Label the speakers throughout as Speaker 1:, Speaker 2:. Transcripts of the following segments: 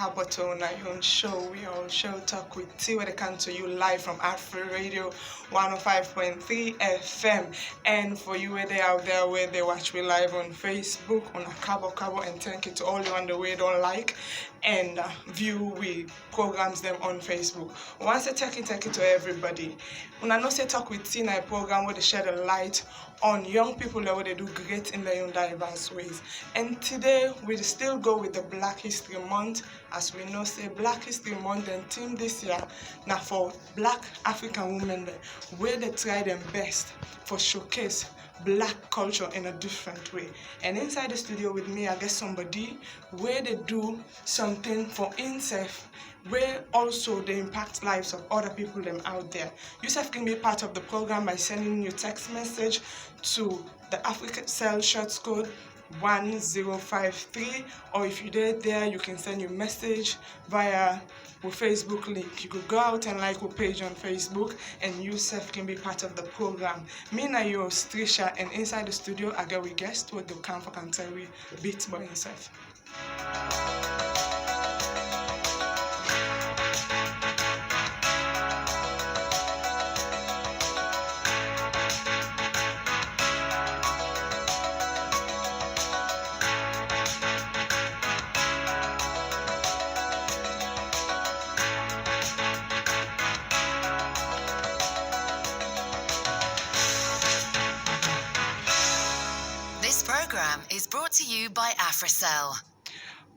Speaker 1: Kaboto on our own show. We all show talk with T where they come to you live from Afro Radio 105.3 FM. And for you where they out there where they watch me live on Facebook on a Cabo and thank you to all you on the way don't like and view we programs them on Facebook. Once I take it to everybody. When I know say talk with T in a program where they shed a light on young people that what they do great in their own diverse ways. And today we still go with the Black History Month. As we know, say Black History Month and theme this year now for Black African women where they try their best for showcase Black culture in a different way. And inside the studio with me, I guess somebody where they do something for himself, where also they impact lives of other people them out there. Yourself can be part of the program by sending your text message to the Africa Cell Shorts code 1053, or if you're there you can send your message via our Facebook link. You could go out and like our page on Facebook and yourself can be part of the program. Me and your host TRICIA, and inside the studio I get we guest where they come for can tell we bit by himself.
Speaker 2: Is brought to you by AfriCell.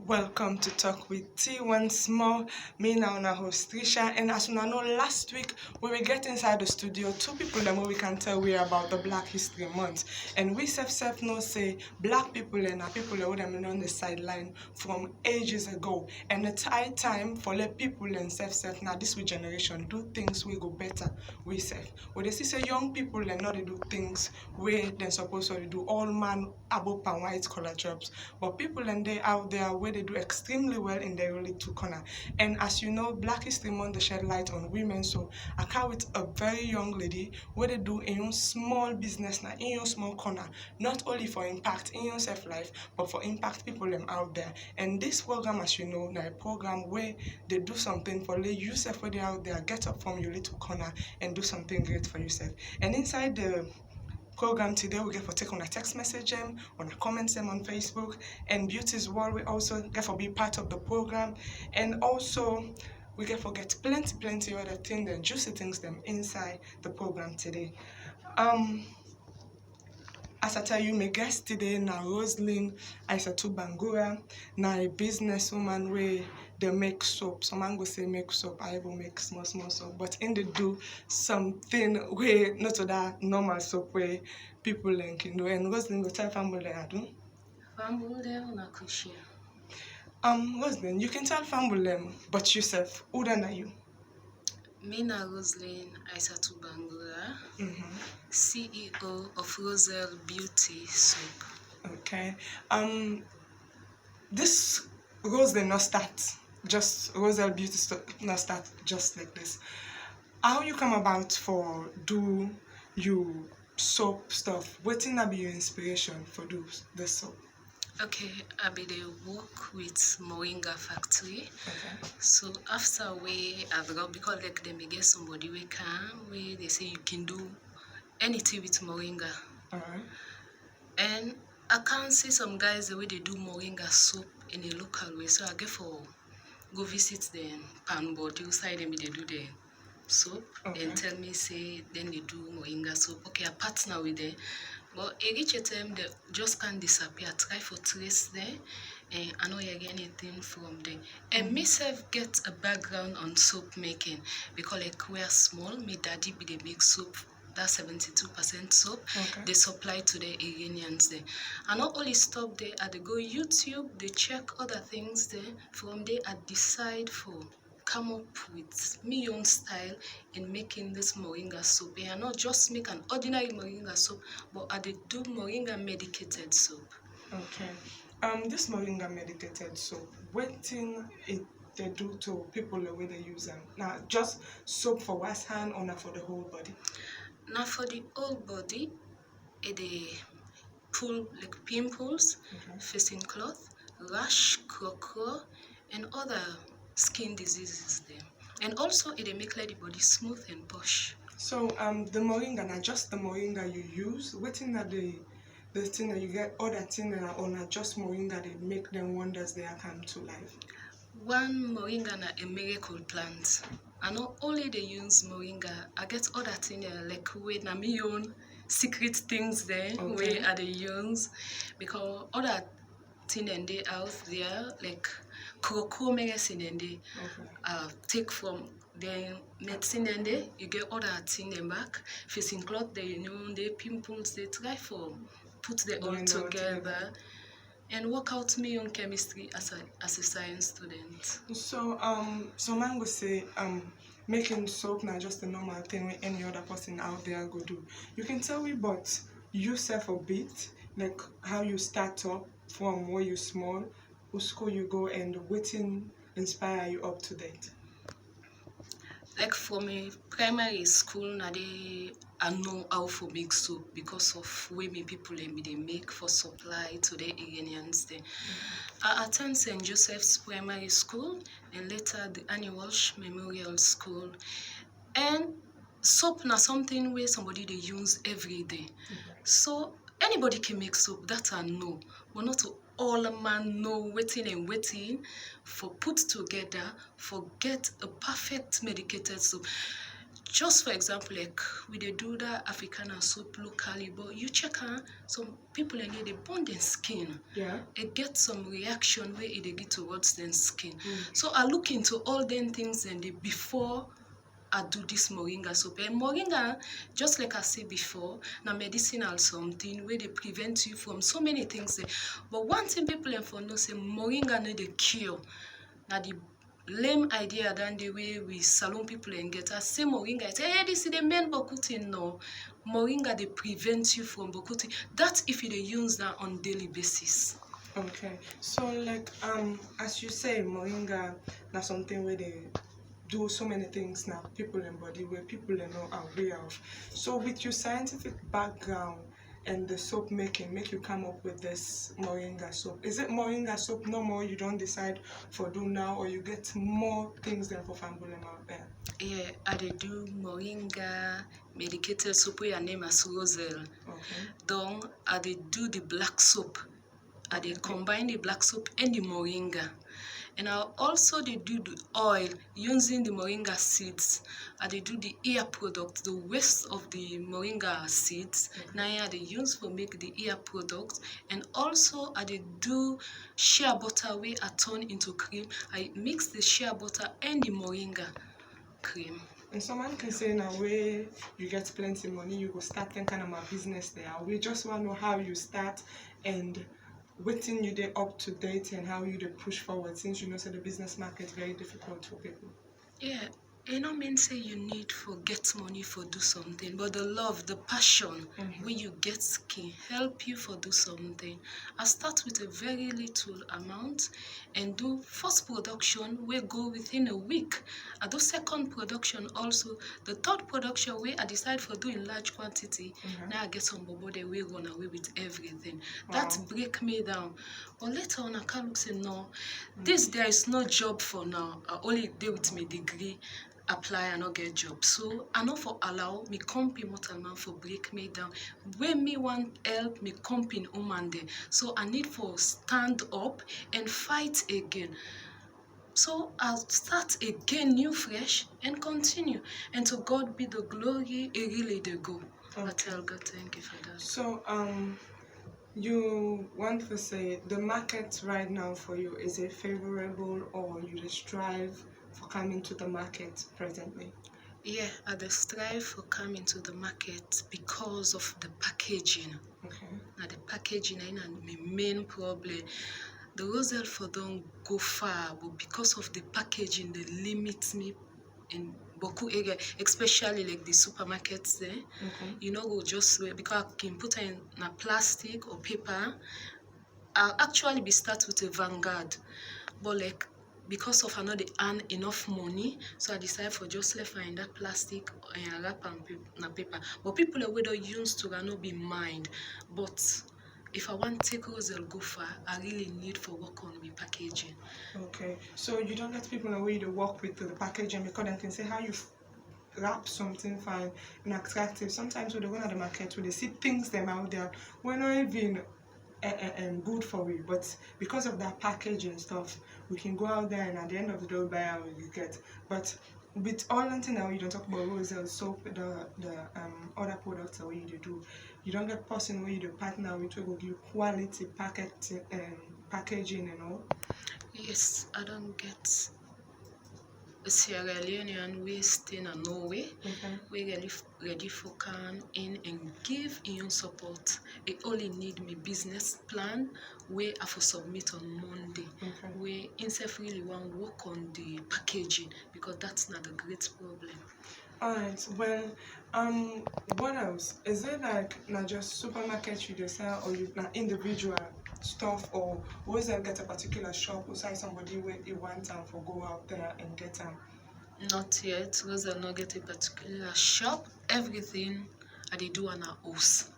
Speaker 1: Welcome to Talk with T once more. Me now na host TRICIA, and as you know last week when we get inside the studio, two people that we can tell we about the Black History Month. And we self know say Black people and people that would have been on the sideline from ages ago. And it's high time for let people and self now this with generation do things we go better we self. When they see say young people and not they do things where they're supposed to do all man above and white collar jobs. But people and they out there where they do extremely well in their little corner. And as you know, Black History Month they shed light on women. So I come with a very young lady where they do in your small business now, in your small corner, not only for impact in your self life, but for impact people them out there. And this program, as you know, now a program where they do something for let yourself where they out there, get up from your little corner and do something great for yourself. And inside the program today we get for take on a text message them, on a comment them on Facebook, and Beauty's World we also get for be part of the program, and also we get for get plenty other things and juicy things them inside the program today. As I tell you, my guest today now Roseline Isatu Bangura, now a businesswoman where they make soap. Some man go say make soap, I will make small soap, but in they do something where not to that normal soap where people link, you know. And Roseline go tell family I do.
Speaker 3: Family na kushia.
Speaker 1: Roseline, you can tell family, but yourself, who then are you?
Speaker 3: Me na Roseline Isatu Bangura, CEO of Roseline Beauty Soap.
Speaker 1: Okay. This Roseline not start just Roseline Beauty Soap not start just like this. How you come about for do you soap stuff? What thing be your inspiration for do the soap?
Speaker 3: Okay, I be dey work with Moringa factory.
Speaker 1: Okay.
Speaker 3: So after we have got because like them get somebody we can where they say you can do anything with Moringa.
Speaker 1: Alright.
Speaker 3: And I can see some guys the way they do Moringa soap in a local way. So I get for go visit them pan board outside them they do the soap and tell me say then they do Moringa soap. Okay, I partner with them. But each time they just can't disappear. Try for trace there and I know you get anything from them. And myself get a background on soap making because like we are small, my daddy be they make soap. That's 72% soap.
Speaker 1: Okay.
Speaker 3: They supply to the Iranians there. And not only stop there, I they go YouTube, they check other things there. From there, I decide for come up with my own style in making this moringa soap. And not just make an ordinary moringa soap, but I they do moringa medicated soap.
Speaker 1: Okay. This moringa medicated soap, what thing it they do to people the way they use them? Now, just soap for wash hand or not for the whole body?
Speaker 3: Now for the whole body, they pull like pimples, facing cloth, rash, crocro, and other skin diseases there. And also it make like the body smooth and posh.
Speaker 1: So the moringa, not just the moringa you use, waiting that the thing that you get, other thing that or not just moringa, they make them wonders they are come to life.
Speaker 3: One moringa na a miracle plant. I not only they use moringa, I get other things like we na me own secret things there where I they use, because other thing and they out there like cocoa medicine and they take from the medicine and they you get other thing them back facing cloth they they pimples they try for put them all together and work out me on chemistry as a science student.
Speaker 1: So so man go say making soap not just a normal thing with any other person out there go do. You can tell me but yourself a bit, like how you start up from where you small, who school you go and waiting inspire you up to date.
Speaker 3: Like for me, primary school, I know how to make soap because of way me people they make for supply to the Iranians. I attend St. Joseph's Primary School and later the Annie Walsh Memorial School. And soap na something where somebody they use every day. So anybody can make soap, that I know. But not all man know waiting for put together for get a perfect medicated soap. Just for example, like we they do that Africana soap locally, but you check some people in they burn their skin.
Speaker 1: Yeah.
Speaker 3: It get some reaction where it they get towards their skin. So I look into all them things and before I do this moringa soap. And moringa, just like I said before, na medicinal something where they prevent you from so many things. But one thing people for know say moringa no the cure. Now the lame idea than the way we salon people and get us say moringa. Say, hey, this is the main bokuti. No, moringa they prevent you from bokuti. That's if you use that on daily basis.
Speaker 1: Okay, so like as you say, moringa na something where they do so many things now, people in body where people are not aware of. So with your scientific background and the soap making, make you come up with this moringa soap. Is it moringa soap no more you don't decide for do now, or you get more things than for Fambulem out there?
Speaker 3: Yeah, I do moringa medicated soap where your name is Roseline.
Speaker 1: Okay.
Speaker 3: Then I do the black soap. I combine the black soap and the moringa. And I also do the oil using the moringa seeds. I do the ear product, the waste of the moringa seeds. Now I use for make the ear product. And also I do shea butter where I turn into cream. I mix the shea butter and the moringa cream.
Speaker 1: And someone can say now where you get plenty money, you go start thinking of a business there. We just want to know how you start and waiting you there up to date and how you push forward, since you know so the business market is very difficult for people.
Speaker 3: Yeah, you know mean say you need for get money for do something, but the love, the passion when you get can help you for do something. I start with a very little amount and do first production we go within a week. I do second production also. The third production where I decide for doing large quantity. Now I get some body we run away with everything. That break me down. But later on I can look say no, this there is no job for now. I only deal with my degree. Apply and not get job. So I know for allow me company mortal man for break me down. When me want help me company woman there. So I need for stand up and fight again. So I'll start again new fresh and continue. And to God be the glory, it really they go. I tell God thank you for that.
Speaker 1: So you want to say the market right now for you, is it favorable or you just strive for coming to the market presently?
Speaker 3: Yeah, I strive for coming to the market because of the packaging.
Speaker 1: Okay.
Speaker 3: Now the packaging is my main problem. The Roselle for don't go far, but because of the packaging, they limit me in Boku area, especially like the supermarkets there. You know, go just because I can put in a plastic or paper. I'll actually be start with a Vanguard, but like because of another earn enough money, so I decided for just left in that plastic and wrap and paper. But people are whether used to not be mind, but if I want to take Roselle go far, I really need for work on my packaging.
Speaker 1: Okay, so you don't get people away to work with the packaging because they can say how you wrap something fine and attractive. Sometimes when they go to the market, when they see things them out there, we're not even good for it, but because of that packaging stuff, we can go out there and at the end of the day buy what you get. But with all until now, you don't talk about Roselle soap, the other products that you do. You don't get person where you do partner with will give quality packaging and all.
Speaker 3: Yes, I don't get a Sierra Leonean we stay in Norway. We ready for can in and give in support. I only need my business plan where I for submit on Monday. We instead really want work on the packaging because that's not a great problem.
Speaker 1: Alright, well, what else? Is it like not just supermarket you just sell or you not individual stuff, or was there get a particular shop or say somebody where you want them for go out there and get them?
Speaker 3: Not yet. Those are not get a particular shop. Everything I they do on our house.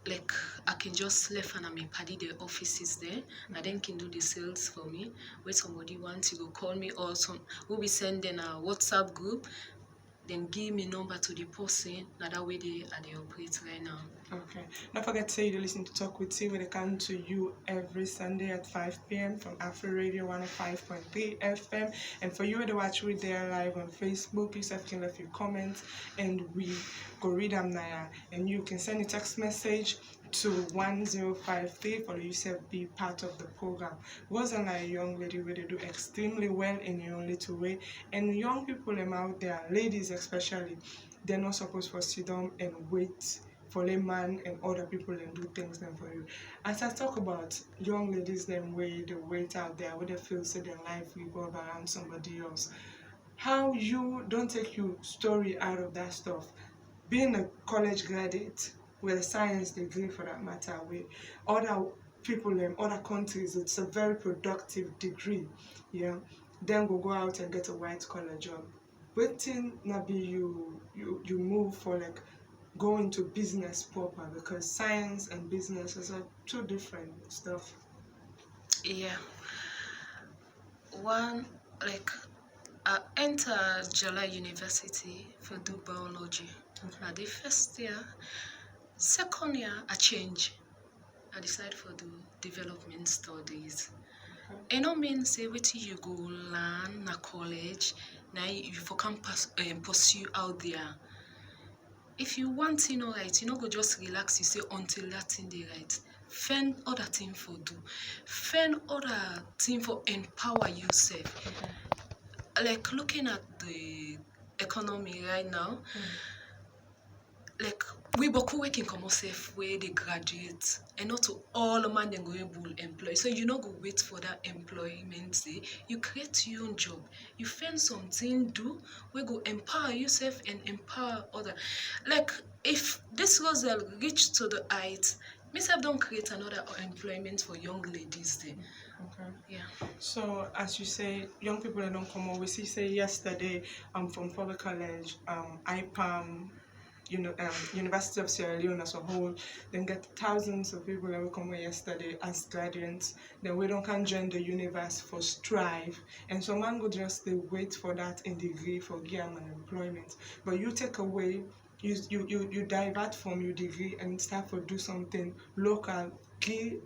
Speaker 3: Like I can just left and my paddy the offices there. I then can do the sales for me. Where somebody wants to go call me or some will be sending a WhatsApp group. Then give me number to the person. Now that way they operate right now.
Speaker 1: Okay. Don't forget to say you listen to Talk with T when they come to you every Sunday at 5 p.m. from Afro Radio 105.3 FM. And for you to watch we there live on Facebook, you can leave your comments and we go read them now. And you can send a text message to 1053 for yourself be part of the program. Wasn't a young lady where they do extremely well in your own little way. And young people them out there, ladies especially, they're not supposed to sit down and wait for a man and other people and do things them for you. As I talk about young ladies them way they wait out there, where they feel so their life revolve around somebody else. How you don't take your story out of that stuff. Being a college graduate with a science degree for that matter, with other people in other countries, it's a very productive degree. Yeah. Then go out and get a white collar job. Waiting not be you move for like go into business proper, because science and business is two different stuff.
Speaker 3: Yeah. One like I entered July University for do biology. At the first year, second year I change. I decide for the development studies. I don't mean say wait you go learn na college, now you for can pursue out there. If you want to know right, you know go just relax, you say until that thing they right. Find other thing for do. Find other thing for empower yourself. Like looking at the economy right now, like we boku working come safe where they graduate and not to all man then go able employ. So you not go wait for that employment day. You create your own job. You find something do we go empower yourself and empower other. Like if this Roselle reach to the height, myself don't create another employment for young ladies there.
Speaker 1: Okay.
Speaker 3: Yeah.
Speaker 1: So as you say, young people that don't come over. We say yesterday, from Public College, IPAM, University of Sierra Leone as a whole, then get thousands of people that will come here yesterday as graduates. Then we don't can join the universe for strive, and so man go just they wait for that in degree for gear and employment. But you take away, you divert from your degree and start to do something local, give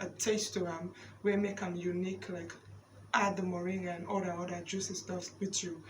Speaker 1: a taste to them, where make them unique, like add the moringa and other juicy stuff with you.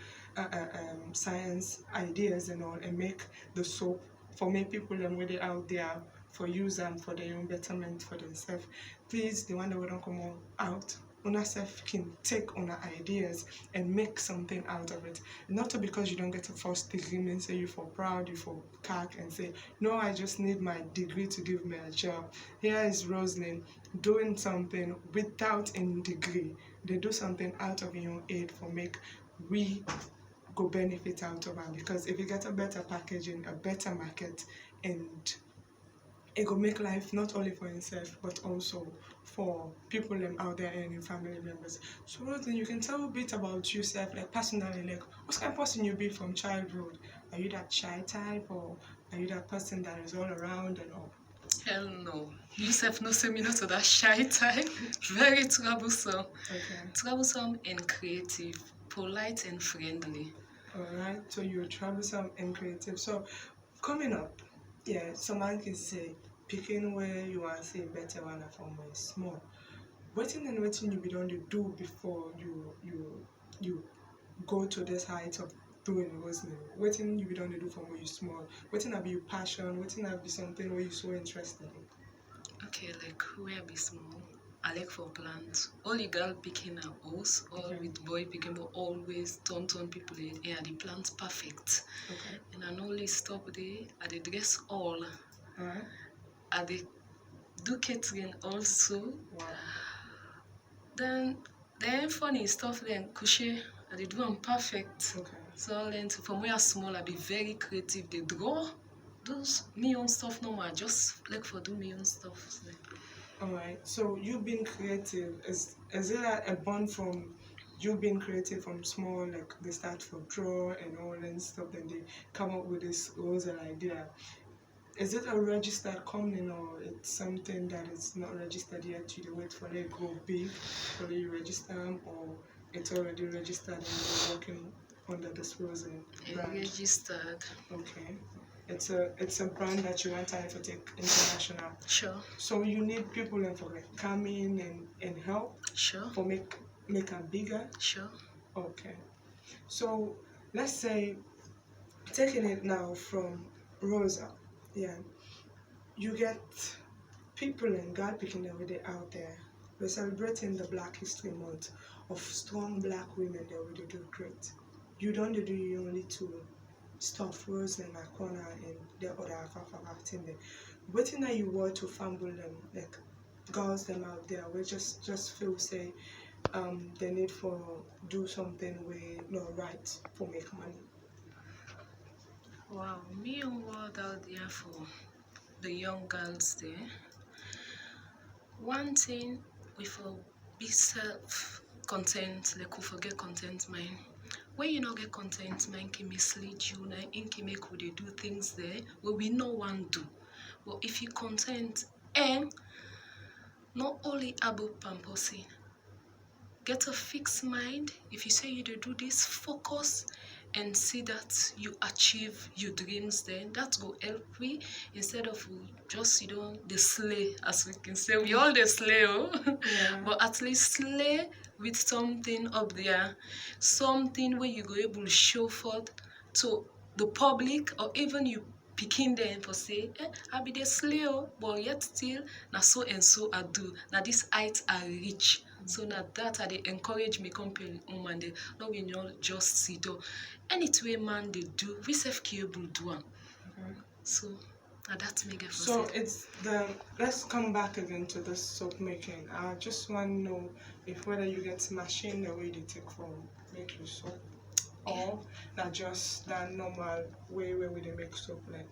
Speaker 1: Science ideas and all, and make the soap for many people and where they out there for use them for their own betterment for themselves. Please, the one that we don't come out, una self can take on ideas and make something out of it. Not because you don't get a first degree means say you for proud, you for cock and say, no, I just need my degree to give me a job. Here is Roseline doing something without any degree. They do something out of your own aid for make we go benefit out of them, because if you get a better packaging, a better market, and it will make life not only for yourself but also for people out there and your family members. So Roseline, you can tell a bit about yourself, like personally, like what kind of person you be from childhood. Are you that shy type, or are you that person that is all around and all?
Speaker 3: Hell no. You self no say me not to that shy type. Very troublesome.
Speaker 1: Okay.
Speaker 3: Troublesome and creative. Polite and friendly.
Speaker 1: Alright, so you're troublesome and creative. So coming up, yeah, someone can say picking where you want to say better one from where small. Waiting and waiting you be done to do before you go to this height of doing Roseline. Waiting you be done to do from where you small. Waiting I be your passion, waiting I be something where you so interested in.
Speaker 3: Okay, like where be small. I like for plants. Only girl picking a house, or with boy picking, but always turn people in, and the plants perfect.
Speaker 1: Okay.
Speaker 3: And I only stop there. I dey dress all.
Speaker 1: Alright.
Speaker 3: I dey do catering also.
Speaker 1: Wow.
Speaker 3: Then funny stuff then crochet. I dey do them perfect.
Speaker 1: Okay.
Speaker 3: So then from where I small, I be very creative. They draw those me own stuff no more. Just like for do me own stuff. So.
Speaker 1: Alright, so you being creative, is it a bond from you being creative from small, like they start for draw and all and stuff, then they come up with this Roseline idea. Is it a registered company or it's something that is not registered yet, you wait for it to go big, for you register them, or it's already registered and you're working under this Roseline brand?
Speaker 3: Registered.
Speaker 1: Okay. It's a brand that you want to take international.
Speaker 3: Sure.
Speaker 1: So you need people and for like come in and help.
Speaker 3: Sure.
Speaker 1: For make it bigger.
Speaker 3: Sure.
Speaker 1: Okay. So let's say taking it now from Rosa, yeah. You get people and God picking everyday out there. We're celebrating the Black History Month of strong Black women that really do great. You don't do you only to stuff Rose in a corner and the other half of acting there. Waiting that you were to fumble them, like girls them out there, we just feel say they need for do something we not right for make money.
Speaker 3: Wow, me and word out there for the young girls there. One thing we for be self-content, like we forget content mind. When you not get content, man can mislead you, na in can make they do things there where we no one do. But if you content and not only about pamposing, get a fixed mind. If you say you do this, focus and see that you achieve your dreams, then that will help we instead of just the slay, as we can say. We all the slay, oh? Yeah. But at least slay with something up there, something where you go able to show forth to the public or even you picking them for say, I be the slay, but yet still na so and so I do. Now this height I reach. So now that they encourage me company woman they no we not just see do. Anything man they do, we self capable do one. So now that make it for
Speaker 1: so it's the let's come back again to the soap making. I just want to know if whether you get machine the way they take from make your soap or not just that normal way where they make soap, like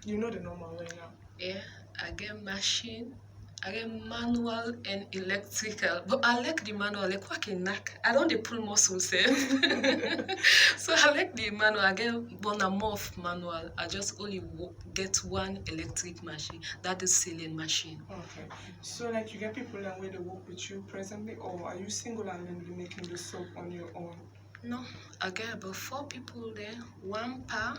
Speaker 1: you know the normal way now.
Speaker 3: Yeah, I get machine, I get manual and electrical, but I like the manual, like what can knack. I don't pull muscles, so I like the manual. I get one more of manual. I just only get one electric machine. That is sealing machine.
Speaker 1: Okay, so like you get people that way they work with you presently, or are you single-handedly making the soap on your own?
Speaker 3: No, I get about 4 people there, 1 per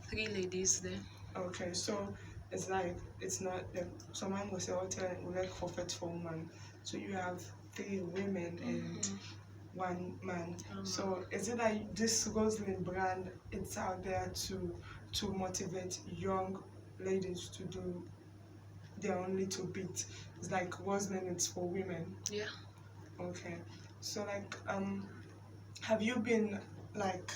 Speaker 3: 3 ladies there.
Speaker 1: Okay, so it's like it's not like someone will say hotel like forfeit for woman. So you have 3 women and 1 man. So is it like this Roseline brand it's out there to motivate young ladies to do their own little bit? It's like Roseline it's for women.
Speaker 3: Yeah.
Speaker 1: Okay. So like have you been like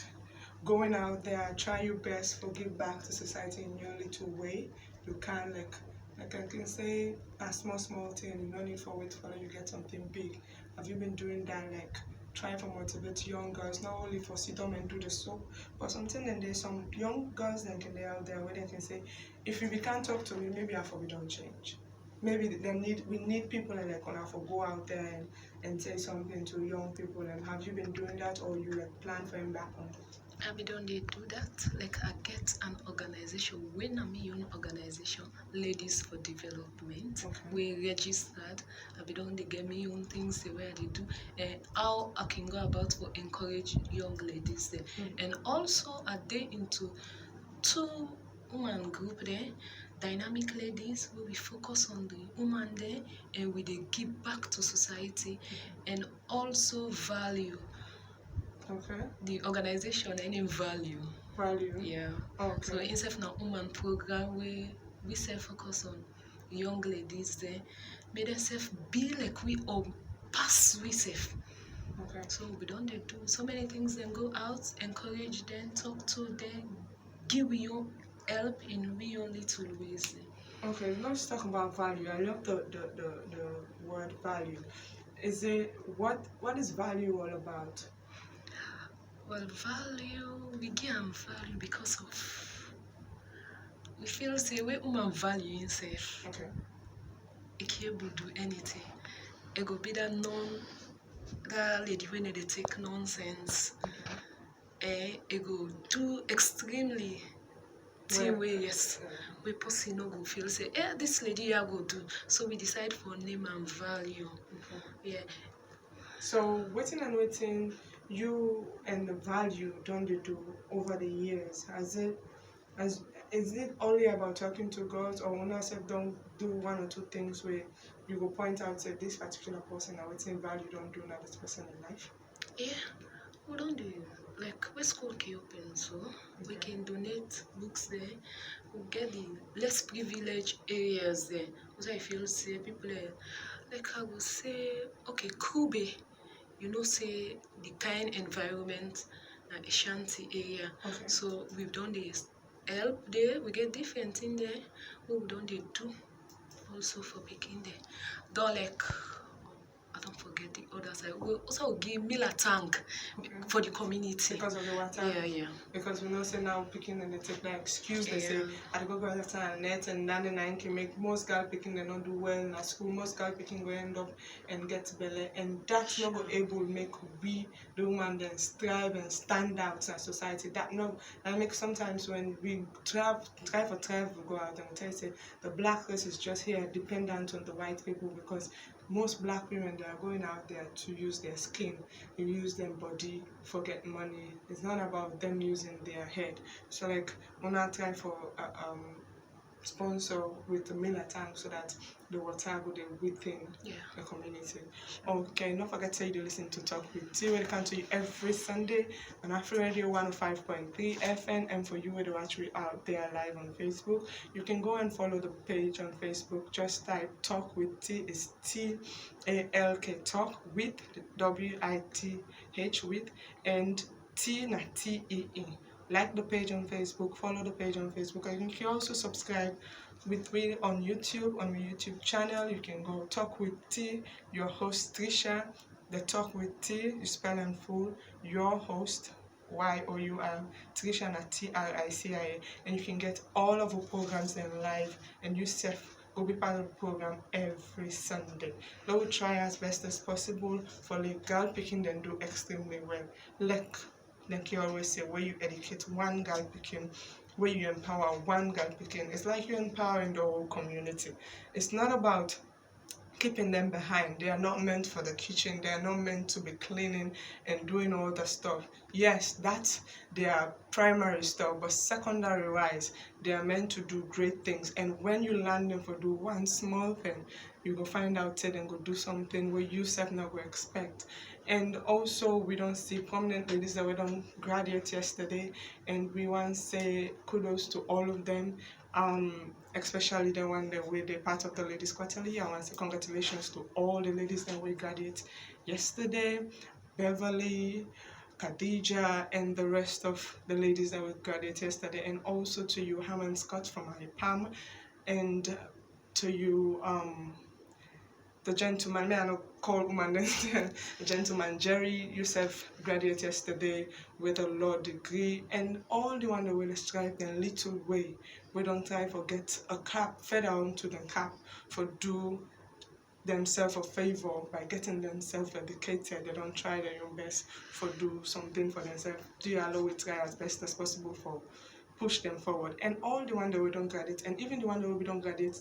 Speaker 1: going out there, try your best for give back to society in your little way? You can like I can say a small thing, you don't need for wait for you get something big. Have you been doing that, like trying to motivate young girls, not only for sit down and do the soap, but something and there's some young girls that can be out there where they can say, if you can't talk to me, maybe I we don't change. Maybe we need people and like gonna for go out there and say something to young people. And have you been doing that, or you like plan for him back on that?
Speaker 3: I don't they do that. Like I get an organization when I'm in organization, Ladies for Development.
Speaker 1: Okay.
Speaker 3: We registered. I don't they get me own things the way they do. How I can go about for encourage young ladies there. And also a day into two woman group there, dynamic ladies where we focus on the woman there and we they give back to society and also value
Speaker 1: Okay.
Speaker 3: the organization any value.
Speaker 1: Value.
Speaker 3: Yeah.
Speaker 1: Okay.
Speaker 3: So instead of now woman program we self focus on young ladies there, make themselves be like we or pass we self.
Speaker 1: Okay.
Speaker 3: So we don't they do so many things then go out, encourage them, talk to them, give you help in we own little ways.
Speaker 1: Okay, let's talk about value. I love the word value. Is it what is value all about?
Speaker 3: Well, value, we give them value because of we feel say we woman value himself.
Speaker 1: Okay.
Speaker 3: It can't do anything. It go be that that lady when they take nonsense. It go do extremely thing
Speaker 1: Well,
Speaker 3: way yes. We person no go feel say, this lady I go do. So we decide for name and value.
Speaker 1: okay.
Speaker 3: Yeah.
Speaker 1: So waiting and waiting, you and the value don't you do over the years? As is it only about talking to girls, or when I said don't do one or two things where you go point out say this particular person I waiting value don't do now this person in life?
Speaker 3: Yeah. We don't do like we school can open so we can donate books there. We get the less privileged areas there. So I feel say people like I will say okay, Kube, you know say the kind environment and Ashanti area.
Speaker 1: Okay.
Speaker 3: So we've done this help there, we get different thing there. What we don't they do also for picking there. Don't like I don't forget the other side. We also give meal a tank for the community.
Speaker 1: Because of the water.
Speaker 3: Yeah.
Speaker 1: Because we know say now picking and they take that excuse they say
Speaker 3: Yeah.
Speaker 1: I go water and net and 99 can make most girl picking they not do well in a school, most girl picking go end up and get belly and that's not go able make we the woman then strive and stand out in society. That no that makes sometimes when we try we go out and we tell you say the black race is just here dependent on the white people because most black women they are going out there to use their skin, to use their body for get money. It's not about them using their head. So like when I try for sponsor with the miller tank so that the water go there within the community. Okay, don't forget to say you listen to Talk with T. We come to you every Sunday on Afro Radio 105.3 FM, and for you who watch we out there live on Facebook, you can go and follow the page on Facebook. Just type Talk with T, is TALK Talk with WITH with and T na TEE. Like the page on Facebook, follow the page on Facebook, and you can also subscribe with me on YouTube, on my YouTube channel. You can go Talk with T, your host Tricia. The Talk with T, you spell and full, your host, YOUR, Tricia na TRICIA, and you can get all of our programs then live, and you self will be part of the program every Sunday. We will try as best as possible for the girl picking them do extremely well. Like you always say, where you educate one girl picking, where you empower one girl picking, it's like you're empowering the whole community. It's not about keeping them behind. They are not meant for the kitchen. They are not meant to be cleaning and doing all the stuff. Yes, that's their primary stuff, but secondary wise, they are meant to do great things. And when you learn them for do one small thing, you go find out say then go do something where you self not go expect. And also we don't see prominent ladies that we don't graduate yesterday, and we want to say kudos to all of them. Especially the one that were part of the ladies quarterly. I want to say congratulations to all the ladies that were graduate yesterday, Beverly, Khadija, and the rest of the ladies that were graduate yesterday, and also to you Hammond Scott from Alipam, and to you the gentleman, may I not call woman the gentleman Jerry Youssef graduated yesterday with a law degree, and all the one that will strive in little way. We don't try for get a cap, feather onto the cap for do themselves a favor by getting themselves educated. They don't try their own best for do something for themselves. Do you allow it try as best as possible for push them forward? And all the one that we don't graduate, and even the one that we don't graduate,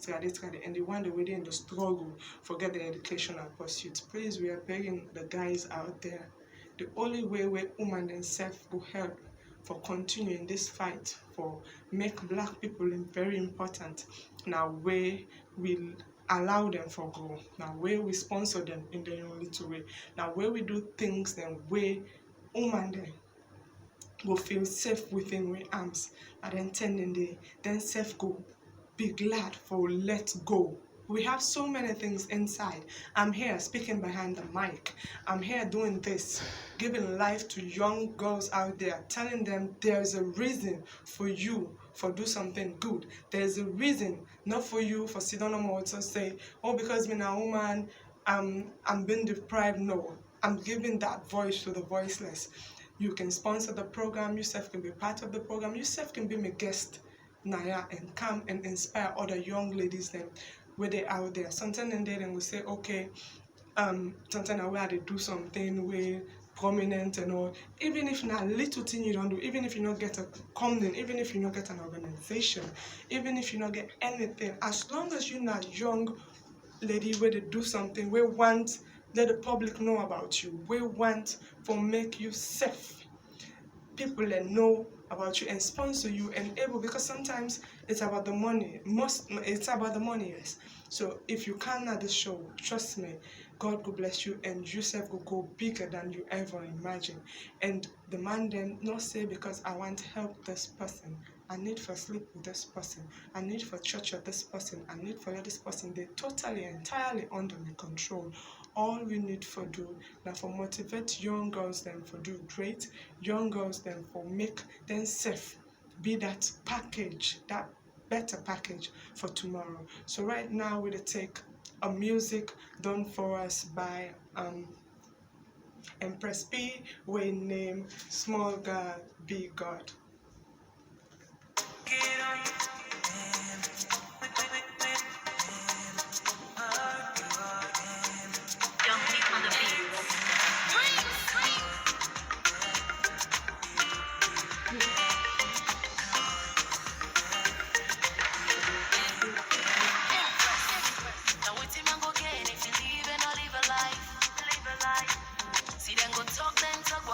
Speaker 1: and the one that we're in the struggle for get the educational pursuits. Please, we are begging the guys out there. The only way where women themselves will help for continuing this fight for make black people very important. Now where we allow them for grow. Now where we sponsor them in their own little way. Now where we do things then where women them will feel safe within our arms. And then tending day, then self go. Be glad for let go. We have so many things inside. I'm here speaking behind the mic. I'm here doing this, giving life to young girls out there, telling them there's a reason for you for do something good. There's a reason, not for you for sit down and to say, oh, because me a woman, I'm being deprived. No, I'm giving that voice to the voiceless. You can sponsor the program, yourself can be part of the program, yourself can be my guest, Naya, and come and inspire other young ladies then where they out there. Sometimes and then we say, okay, sometimes I will to do something way prominent and all. Even if not little thing you don't do, even if you don't get a company, even if you don't get an organization, even if you don't get anything, as long as you're not young lady where they do something, we want let the public know about you. We want for make you safe. People that know about you and sponsor you and able, because sometimes it's about the money. It's about the money, yes. So if you come at the show, trust me, God will bless you and yourself will go bigger than you ever imagine. And the man then not say because I want to help this person, I need for sleep with this person, I need for church with this person, I need for this person. They're totally, entirely under my control. All we need for do now for motivate young girls then for do great, young girls then for make them safe, be that package, that better package for tomorrow. So right now we'll take a music done for us by Empress P, we name Small God, Big God.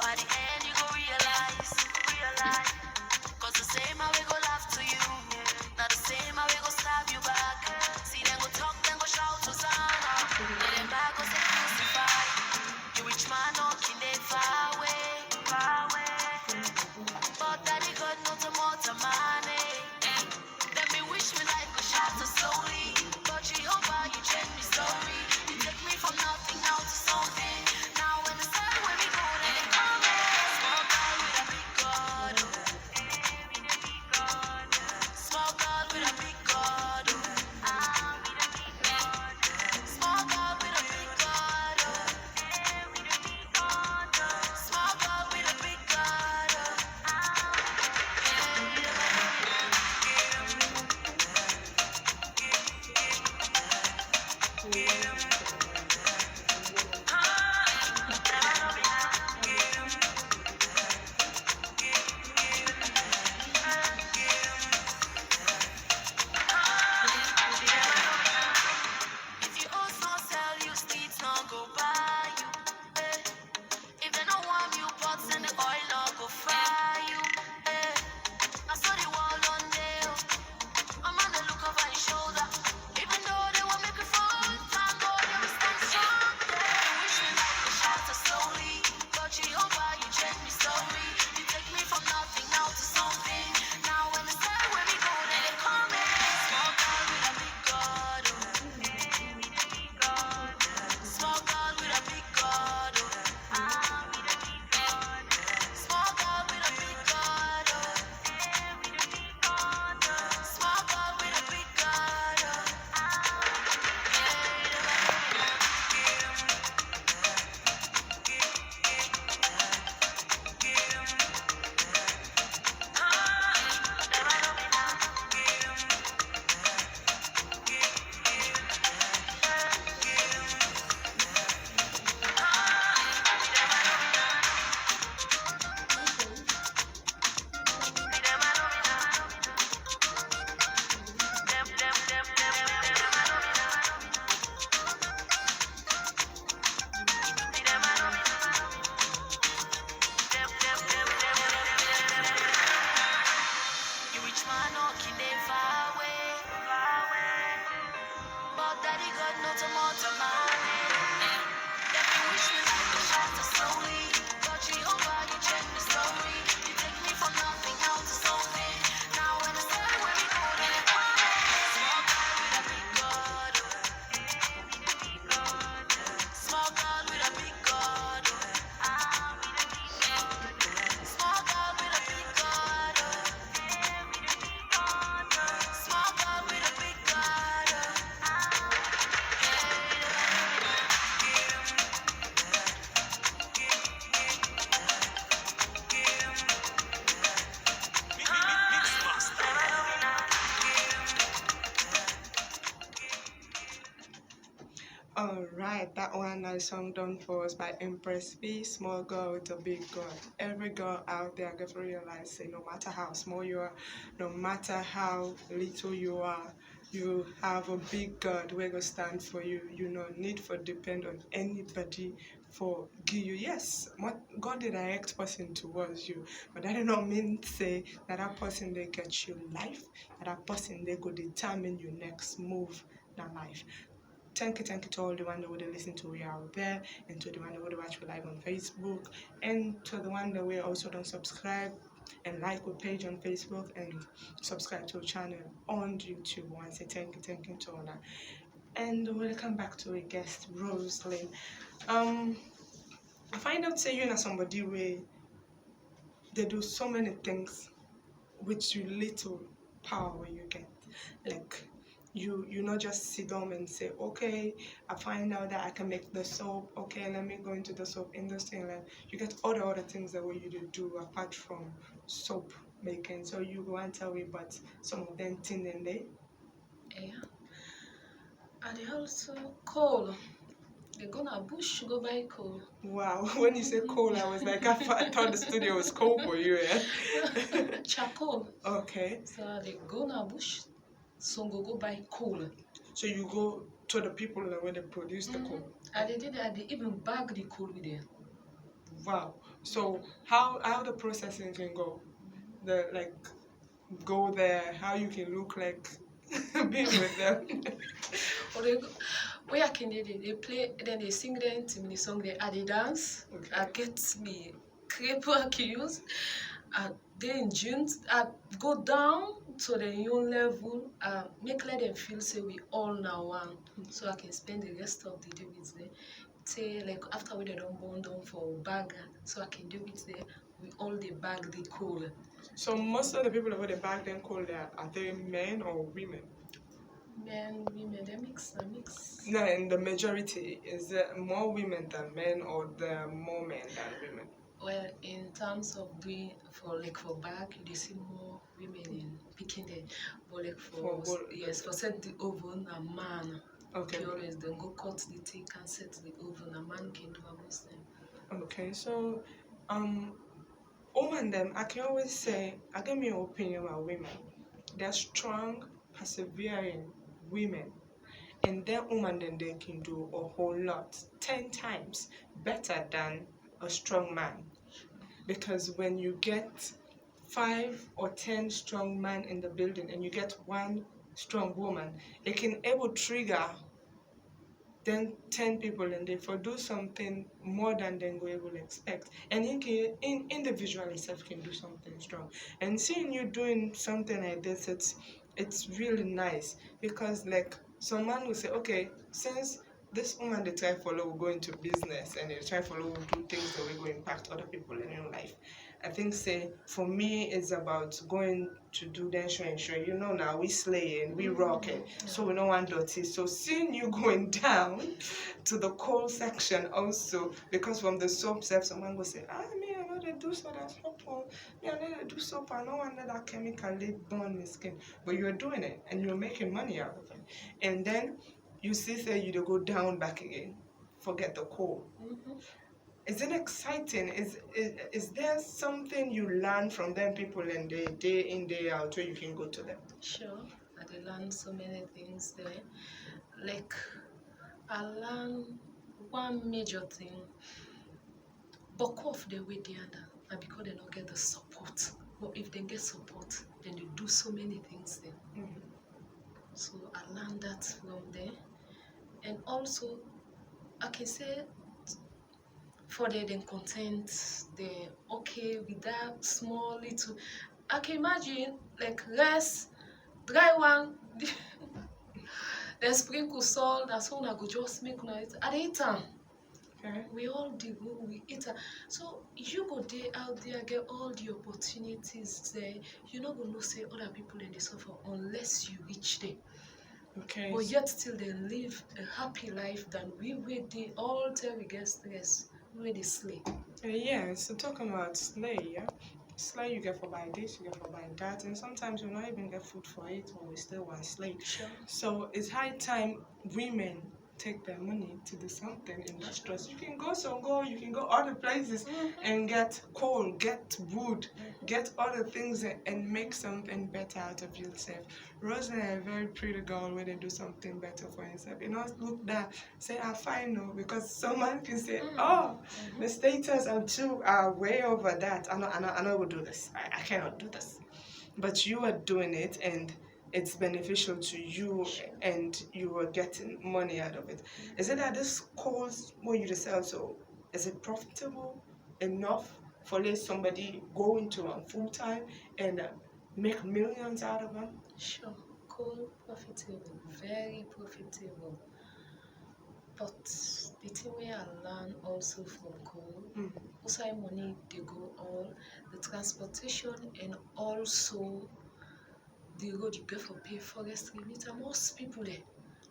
Speaker 2: At the end you go realize. Cause the same how we go laugh to you.
Speaker 1: one nice song done for us by Empress B, Small Girl with a Big God. Every girl out there get to realize, say, no matter how small you are, no matter how little you are, you have a big God where go stand for you. You no need for depend on anybody for give you. Yes, what God the direct person towards you, but that does not mean say that person they get you life, that person they go determine your next move in life. Thank you to all the one that would listen to we out there, and to the one that would watch we live on Facebook, and to the one that we also don't subscribe and like our page on Facebook and subscribe to our channel on YouTube. I want to say thank you to all that. And welcome back to a guest, Roseline. I find out say you know somebody where they do so many things with you little power you get. Like you not just sit down and say, okay, I find out that I can make the soap, okay, let me go into the soap industry, and like you get all the other things that way you do apart from soap making. So you go and tell me about some of them things in there.
Speaker 3: Yeah. And they also coal. They go na bush go buy coal.
Speaker 1: Wow, when you say coal, I was like, I thought the studio was coal for you, yeah?
Speaker 3: Charcoal.
Speaker 1: Okay.
Speaker 3: So they go na bush, so go buy coal.
Speaker 1: So you go to the people that where they produce the coal.
Speaker 3: And they did that, they even bag the coal with them.
Speaker 1: Wow. So how the processing can go? The like go there, how you can look like being with them.
Speaker 3: Or they go, where can they play, then they sing them to me the song, they dance.
Speaker 1: Okay.
Speaker 3: I get me crepe I can use. Then June I go down to the young level, let them feel say we all now one. So I can spend the rest of the day with them. Say like after we don't burn down for bag, so I can do it there. We all the bag the coal.
Speaker 1: So most of the people over the back then call that, are they men or women?
Speaker 3: Men, women, they mix.
Speaker 1: No, and the majority, is there more women than men or there are more men than women?
Speaker 3: Well, in terms of doing for bag, you see more women in picking them, but like for set the oven, a man.
Speaker 1: Okay.
Speaker 3: You always then go cut the thing and set the oven. A man can do almost them.
Speaker 1: Okay, so women them, I can always say, I give me an opinion about women. They're strong, persevering women. And then women then they can do a whole lot, 10 times better than a strong man. Because when you get 5 or 10 strong men in the building and you get one strong woman, it can able trigger then 10 people and they for do something more than they go able to expect. And individual itself can do something strong. And seeing you doing something like this, it's really nice, because like some man will say, okay, since this woman they try follow will go into business and they try follow will do things that will go impact other people in your life. I think say for me it's about going to do the show. You know now we slaying, we rocking, so we don't want dirty. So seeing you going down to the coal section also, because from the soap self someone will say, me I know they do so that soap, me I know they do soap, I don't want that chemical they burn my skin. But you're doing it and you're making money out of it. And then you see say you go down back again, forget the coal. Is it exciting? Is there something you learn from them people and they day in, day out where you can go to them?
Speaker 3: Sure, I learn so many things there. Like, I learn one major thing, buck off the way the other, and because they don't get the support. But if they get support, then they do so many things there. So I learned that from there. And also, I can say, for the content, they're okay with that small little. I can imagine like less dry one. They sprinkle salt, that's one I go just make una eat. I eat them. Okay. We all do, we eat them. So you go there out there, get all the opportunities there. You're not gonna say other people in the suffer unless you reach there. Okay. But yet still they live a happy life than we they all till we get stress. Really slay.
Speaker 1: Yeah, so talking about slay, yeah. Slay you get for buying this, you get for buying that, and sometimes you not even get food for it, but we still want slay.
Speaker 3: Sure.
Speaker 1: So it's high time women take their money to do something industrious. You can go other places and get coal, get wood, get other things and make something better out of yourself. Roseline, a very pretty girl when they do something better for yourself. You know, look that, say, I fine no, because someone can say, oh, the status are way over that. I know I will do this. I cannot do this. But you are doing it and it's beneficial to you and you are getting money out of it. Is it that this cause what you sell, so is it profitable enough for let somebody go into a full time and make millions out of them?
Speaker 3: Sure, coal profitable, very profitable. But the thing wey I learn also from coal, outside money they go all the transportation and also the road you get for pay forestry. Meet most people there.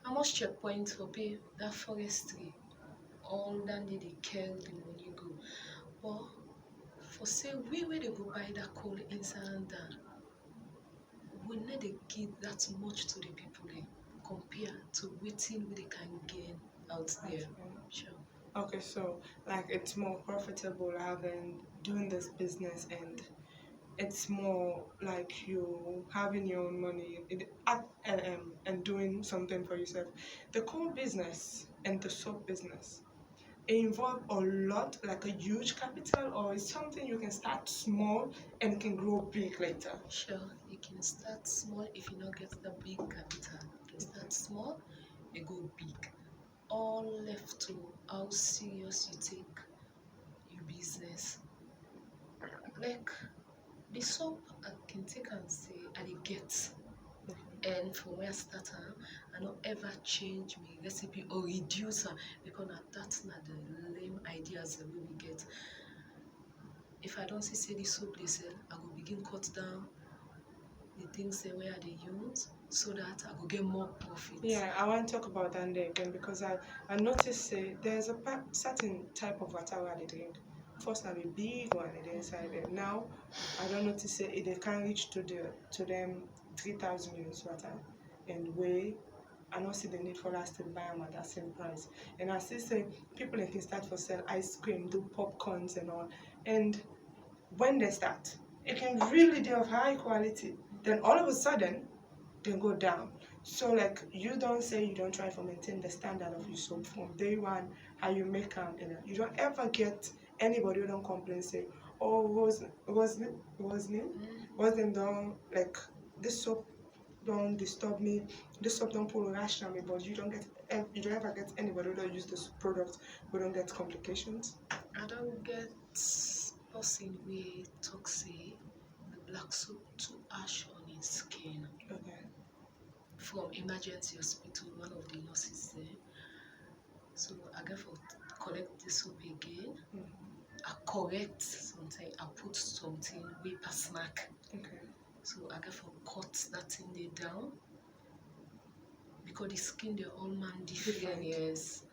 Speaker 3: How much checkpoint for pay that forestry? All that they carry the money go. But for say we where they go buy that coal inside and down, we need to give that much to the people there compared to waiting we they can gain out there. Sure.
Speaker 1: Okay, so like it's more profitable having doing this business and it's more like you having your own money and doing something for yourself. The coal business and the soap business it involve a lot, like a huge capital, or it's something you can start small and can grow big later.
Speaker 3: Sure, you can start small if you not get the big capital. You can start small and go big. All left to how serious you take your business. Like the soap I can take and say I dey get. And from where I start I don't ever change my recipe or reduce her because that's not the lame ideas that we will get. If I don't see say the soap they sell, I will begin cut down the things they where they use so that I will get more profit.
Speaker 1: Yeah, I want to talk about that there again because I noticed there's a certain type of water where they drink. First, I be big one inside there. Now, I don't notice it. They can reach to them 3,000 units water and weigh. I don't see the need for us to buy them at that same price. And I still say people can start for sell ice cream, do popcorns and all. And when they start, it can really be of high quality. Then all of a sudden, they go down. So like you don't say you don't try to maintain the standard of your soap from day one, how you make them, you don't ever get anybody who don't complain say, oh wasn't don't like this soap don't disturb me, this soap don't pull a rash on me, but you don't ever get anybody who don't use this product who don't get complications.
Speaker 3: I don't get person we talk say the black soap too ash on his skin.
Speaker 1: Okay.
Speaker 3: From emergency hospital, one of the nurses there. So I get for collect the soap again. I correct something, I put something way per snack.
Speaker 1: Okay.
Speaker 3: So I get for cut that thing they down because the skin they all man different, yes.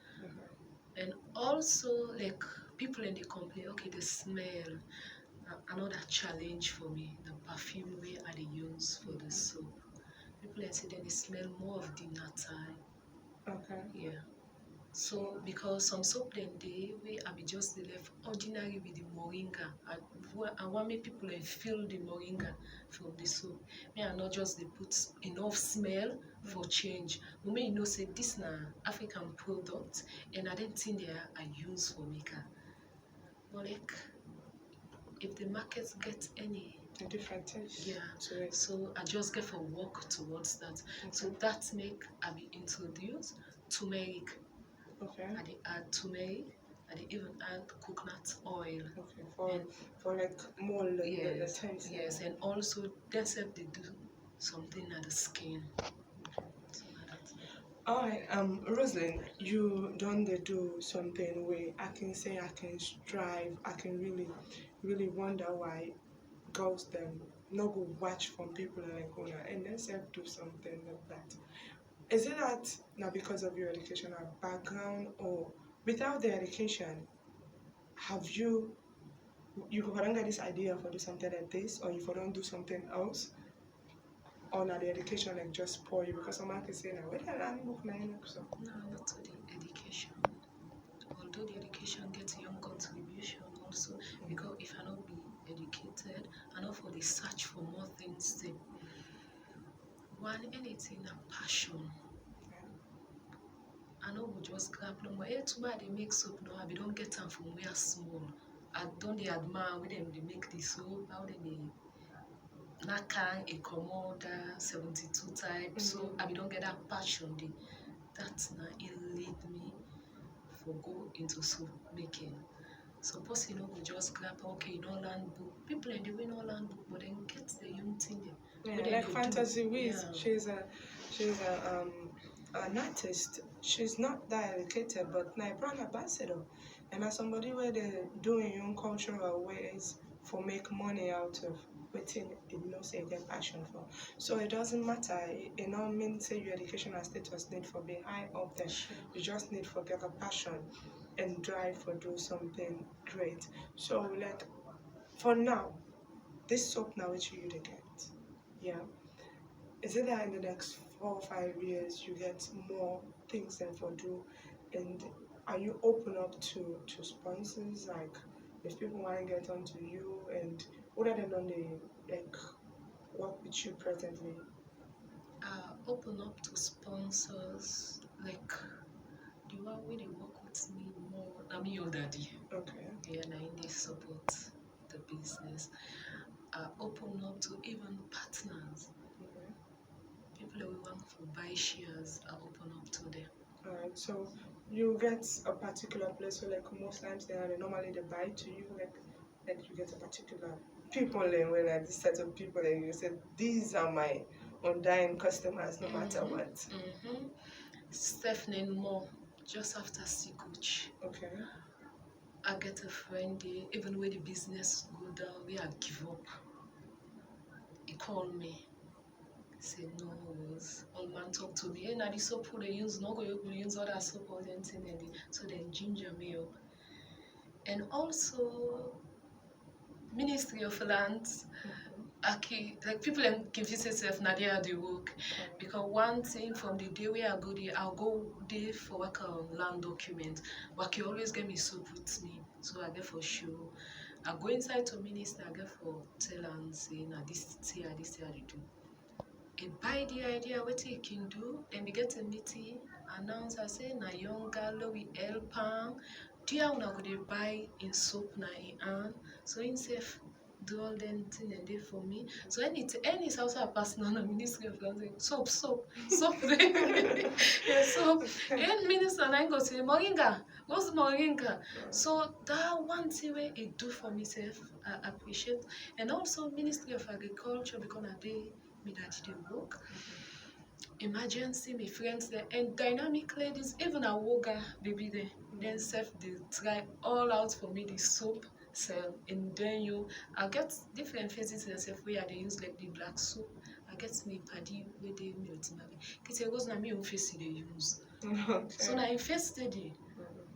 Speaker 3: And also like people in the complain, okay, the smell. Another challenge for me, the perfume way I dey use for the soap. People say they smell more of the natai.
Speaker 1: Okay.
Speaker 3: Yeah. So because some soap then they we I be just the left ordinary with the moringa. I want make people feel the moringa from the soap. Me I not just they put enough smell for change. But me you know say this na African product and I don't think they are use for maker. But like if the market gets any
Speaker 1: different taste.
Speaker 3: Yeah. So I just get for work towards that. Okay. So that make I be introduced turmeric.
Speaker 1: Okay.
Speaker 3: I dey add turmeric. I dey even add coconut oil.
Speaker 1: Okay. For like more
Speaker 3: yes,
Speaker 1: the taste.
Speaker 3: Yes, and also themselves they do something at the skin. So
Speaker 1: Alright, Roseline, you don't do something where I can say I can strive, I can really wonder why girls them not go watch from people like Ona and then self do something like that. Is it that now because of your educational background or without the education, have you couldn't get this idea for do something like this or you don't do something else? or not the education like just pour you? Because some can say now, where the learn book now? So.
Speaker 3: No, not to the education. Although the education gets young contribution also, because if I not be educated, I not for the search for more things to one anything a passion. I know we just grab no more. Hey, too bad they make soap no, I don't get them from where small. I don't they admire when them they make the soap, how they Nakan, a Commoda, 72 type. So I don't get that passion. That's now it lead me for go into soap making. Suppose you know we just grab okay, you know land book. People in the way no land book, but then get the young thing there.
Speaker 1: Yeah, like Fantasy Wiz, she's an artist. She's not that educated, but now brand ambassador, and as somebody where they doing young cultural ways for make money out of within it knows they get passion for. So it doesn't matter. It not mean say your educational status need for being high up there.
Speaker 3: Sure.
Speaker 1: You just need for get a passion and drive for do something great. So like for now, this soap now which you to get. Yeah. Is it that in the next 4 or 5 years you get more things than for do, and are you open up to sponsors, like if people want to get onto you, and other than on the like work with you presently?
Speaker 3: Open up to sponsors like the one way they work with me more. I'm your daddy.
Speaker 1: Okay.
Speaker 3: Yeah, and I support the business. Open up to even partners. People that we want to buy shares are open up to them.
Speaker 1: Alright, so you get a particular place, so like most times they normally they buy to you, like you get a particular people and where like this set of people and you say these are my undying customers no matter what.
Speaker 3: Stephanie more just after Sikuch.
Speaker 1: Okay.
Speaker 3: I get a friend even when the business go down, we are give up. He called me. Say no was all man talk to me. Hey, now the soap they use no go use other soap or anything and so then ginger me up. And also Ministry of Lands. Okay, like people can visit self now they are the work. Because one thing from the day where I go there, I'll go there for work on land document. But he always get me soap with me. So I get for sure. I go inside to minister, I get for tell and say now this year they do. I buy the idea what he can do, then we get a meeting, announce I say na young girl we help am. Dia una go dey buy in soap na in hand. So himself do all them thing and dey for me. So any also a person on the Ministry of Lands soap. Yeah, soap. And minister and I go say moringa. What's moringa? So that one thing where it do for myself, I appreciate. And also Ministry of Agriculture because I dey me that they work. Emergency, my friends there, and dynamic ladies, even a woga baby there. Then self they try all out for me the soap sell, and then I get different faces and self where they use like the black soap. I get me paddy where they melt maybe. Cause it was not me own face they use.
Speaker 1: Okay.
Speaker 3: So now I first study.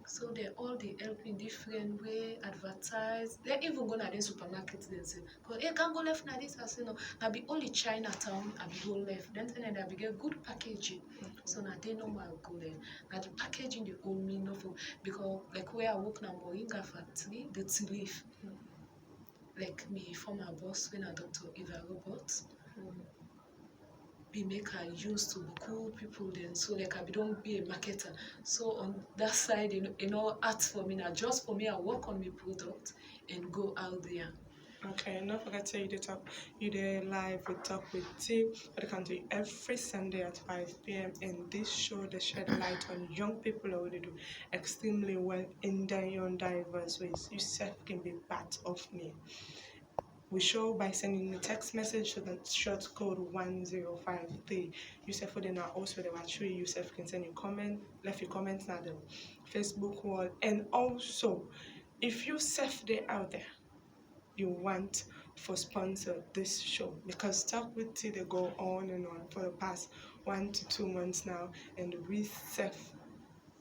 Speaker 3: So they all they help in different way, advertise. They're even going to the supermarket themselves. Because hey, can't go left now this. I say no. I be only Chinatown. I be go left. Then I be get good packaging. So now they know my go there. Now the packaging they owe me nothing because like where I work now moringa factory, the tea leaf. Like me former boss when I Dr. Eva Robot. Be make I use to cool people then so like I don't be a marketer. So on that side, art for me now. Just for me, I work on my product and go out there.
Speaker 1: Okay, and don't forget to you talk. You there live with Talk with T. What I can do every Sunday at 5 p.m. In this show, they shed light on young people who they do extremely well in their own diverse ways. You self can be part of me. We show by sending a text message to the short code 1053. You self for then also the watch you self can send your comment, left your comments on the Facebook wall, and also if you self there out there you want for sponsor this show because Talk with T they go on and on for the past 1 to 2 months now, and we self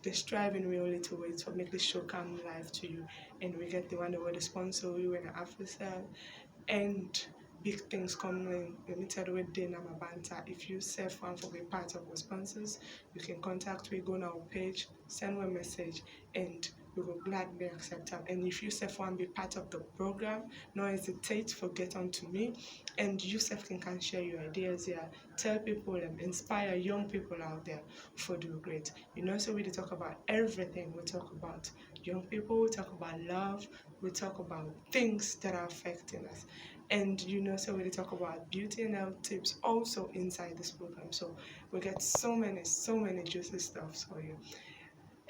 Speaker 1: the striving we only to wait to make this show come live to you, and we get the one that will sponsor you in AfriCell and big things coming limited with Dana Banter. If you self want to be part of our sponsors, you can contact we go on our page, send a message, and we will gladly accept them. And if you self want to be part of the program, no hesitate for get on to me, and you self can share your ideas here, tell people and inspire young people out there for do great. So we talk about everything. We talk about young people, we talk about love, we talk about things that are affecting us. And so we talk about beauty and health tips also inside this program. So we get so many juicy stuff for you.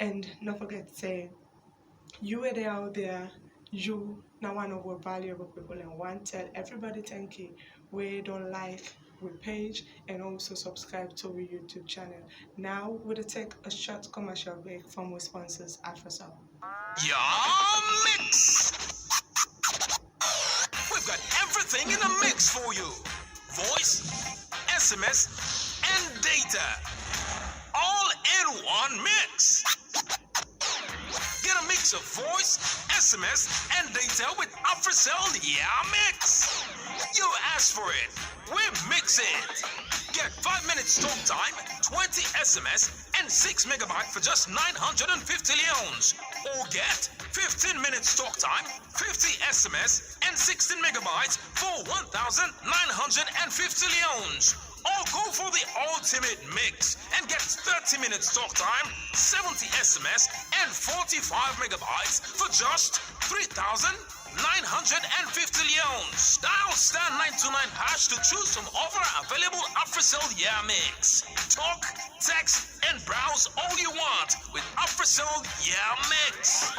Speaker 1: And don't forget to say, you are there out there, you now one of our valuable people, and want to tell everybody thank you. We don't like we page and also subscribe to our YouTube channel. Now we'll take a short commercial break from our sponsors AfroSound.
Speaker 4: Yeah, mix! We've got everything in a mix for you. Voice, SMS, and data. All in one mix. Get a mix of voice, SMS, and data with AfroCell Yeah Mix. You asked for it. We mix it. Get 5 minutes talk time, 20 SMS, and 6 megabytes for just 950 leones. Or get 15 minutes talk time, 50 SMS, and 16 megabytes for 1,950 leones. Or go for the ultimate mix and get 30 minutes talk time, 70 SMS, and 45 megabytes for just 3,950 leones. Dial *929# to choose from other available AfroCell Yeah Mix. Talk, text, and browse all you want with AfroCell Yeah Mix.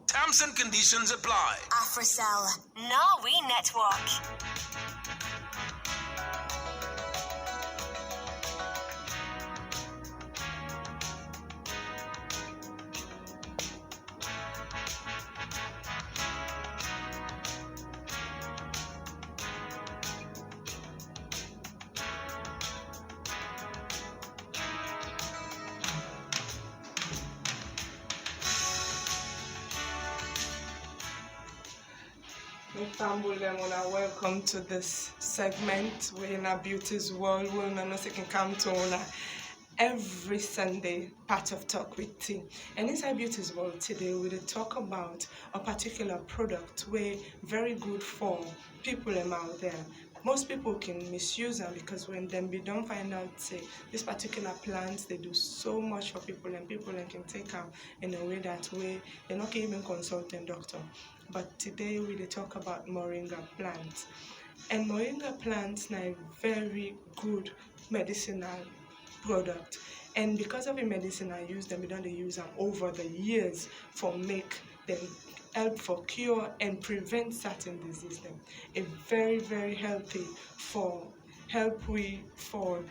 Speaker 4: Terms and conditions apply.
Speaker 2: AfroCell, Norway Network.
Speaker 1: Welcome to this segment. We're in a beauty's world. We're not can come to every Sunday part of Talk with T. And inside Beauty's World today, we will talk about a particular product where very good for people out there. Most people can misuse them because when we don't find out, say, this particular plant, they do so much for people and people can take them in a way that way they're not even consulting doctor. But today we will talk about moringa plants. And moringa plants are a very good medicinal product. And because of the medicine I use them, we don't use them over the years for make them help for cure and prevent certain diseases. A very, very healthy for help we for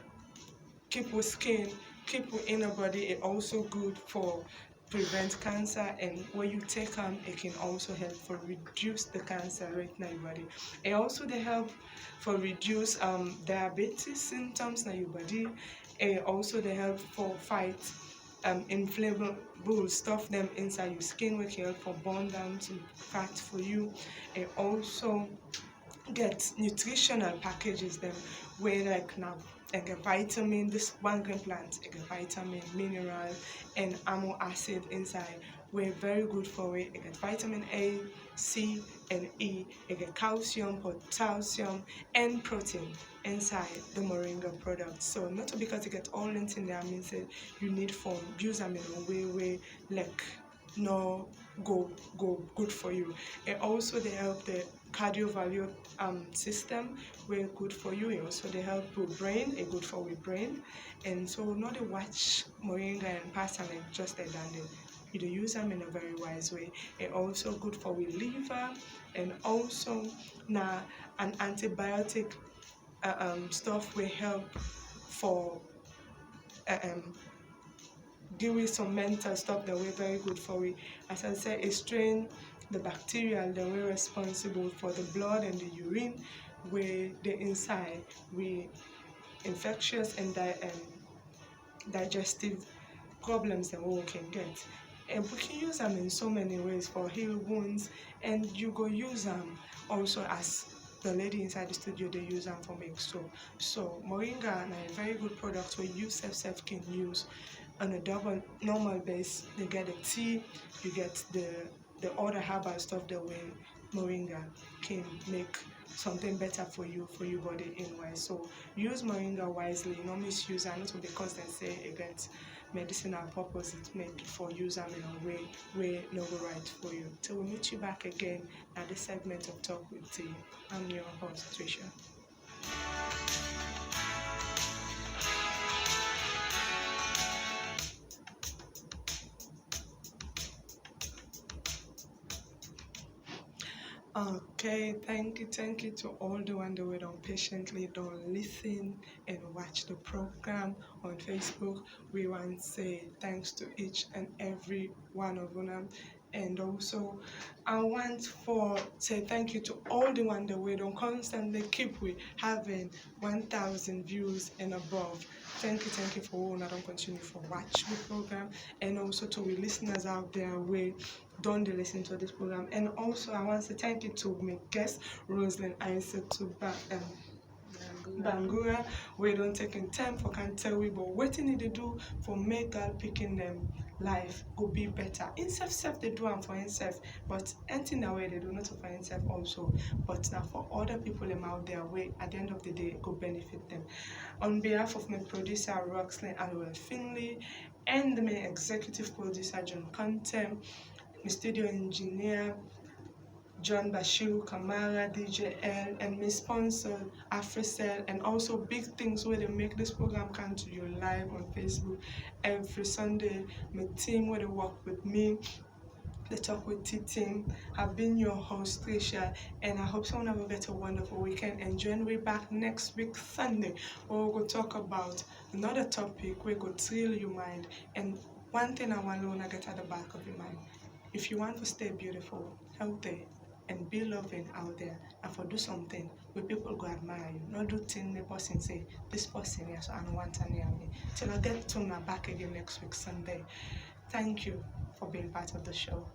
Speaker 1: keep with skin, keep with inner body. It also good for prevent cancer, and when you take them, it can also help for reduce the cancer rate in your body. It also they help for reduce diabetes symptoms in your body. It also they help for fight inflammable stuff them inside your skin, which help for burn down to fat for you. It also get nutritional packages them where like now like a vitamin, this one green plant, like a vitamin, mineral, and amino acid inside. We're very good for it. It get vitamin A, C, and E. It get calcium, potassium, and protein inside the moringa product. So not because it get all in there means that you need for use them in a way like no go good for you. And also they help the cardiovascular system, we're good for you. It also they help your brain, it good for your brain. And so not to watch moringa and pass and just a dandelion. You do use them in a very wise way. It also good for your liver, and also now an antibiotic stuff will help for deal with some mental stuff that we're very good for. We, as I said, it strain the bacteria that we're responsible for the blood and the urine, where the inside we infectious and digestive problems that we can get. And we can use them in so many ways for heal wounds, and you go use them also as the lady inside the studio they use them for make soap. So moringa na a very good product where you self can use on a double normal base. You get the tea, you get the other herbal stuff the way moringa can make something better for your body anyway. So use moringa wisely, no misuse and not because they say against medicinal purpose it make for use them in a way where no go right for you. So we'll meet you back again at this segment of Talk with T. I'm your host Tricia. Okay, thank you to all the one that wait on patiently, don't listen and watch the program on Facebook. We want to say thanks to each and every one of them. And also, I want for say thank you to all the one that we don't constantly keep we having 1,000 views and above. Thank you for all that don't continue for watch the program, and also to we listeners out there we don't listen to this program. And also I want to thank you to my guest Roseline Isatu Bangura. We don't taking time for can tell we but what you need to do for make God picking them life go be better. In self they do and for himself, but anything that way they do not for himself also, but now for other people them out there way at the end of the day go benefit them. On behalf of my producer Roseline Finley and my executive producer John Contem, my studio engineer John Bashiru Kamara, DJL, and my sponsor AfriCell, and also big things where they make this program come to you live on Facebook every Sunday. My team where they work with me, the Talk with T team. I've been your host Tricia, and I hope someone will get a wonderful weekend. And join me back next week Sunday, where we'll go talk about another topic where go thrill your mind. And one thing I want to get at the back of your mind: if you want to stay beautiful, healthy, and be loving out there, and for do something where people go admire you, not do things the person say this person yes I don't want to near me. Till I get to my back again next week Sunday. Thank you for being part of the show.